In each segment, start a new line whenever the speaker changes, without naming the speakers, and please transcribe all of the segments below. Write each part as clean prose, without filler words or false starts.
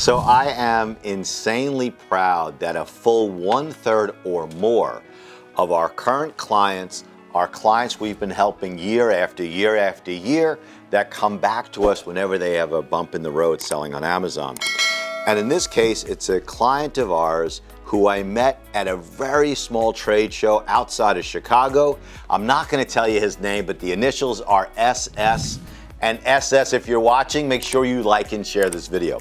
So I am insanely proud that a full 1/3 or more of our current clients are clients we've been helping year after year after year that come back to us whenever they have a bump in the road selling on Amazon. And in this case, it's a client of ours who I met at a very small trade show outside of Chicago. I'm not going to tell you his name, but the initials are SS. And SS, if you're watching, make sure you like and share this video.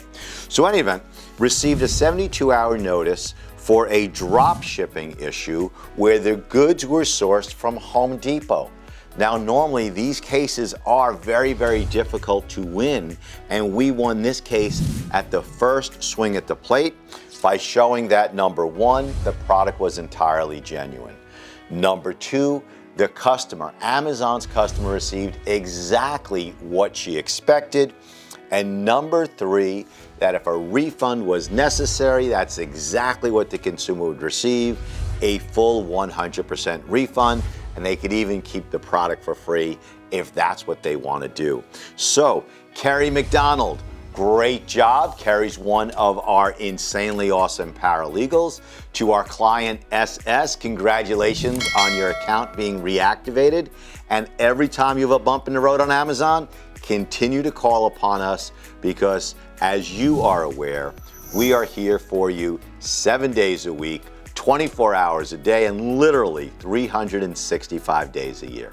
So in any event, received a 72-hour notice for a drop shipping issue where the goods were sourced from Home Depot. Now, normally these cases are very, very difficult to win, and we won this case at the first swing at the plate by showing that, number one, the product was entirely genuine. Number two, the customer, Amazon's customer, received exactly what she expected. And number three, that if a refund was necessary, that's exactly what the consumer would receive, a full 100% refund, and they could even keep the product for free if that's what they want to do. So, Kerry McDonald, great job. Kerry's one of our insanely awesome paralegals. To our client SS, congratulations on your account being reactivated. And every time you have a bump in the road on Amazon, continue to call upon us because, as you are aware, we are here for you 7 days a week, 24 hours a day, and literally 365 days a year.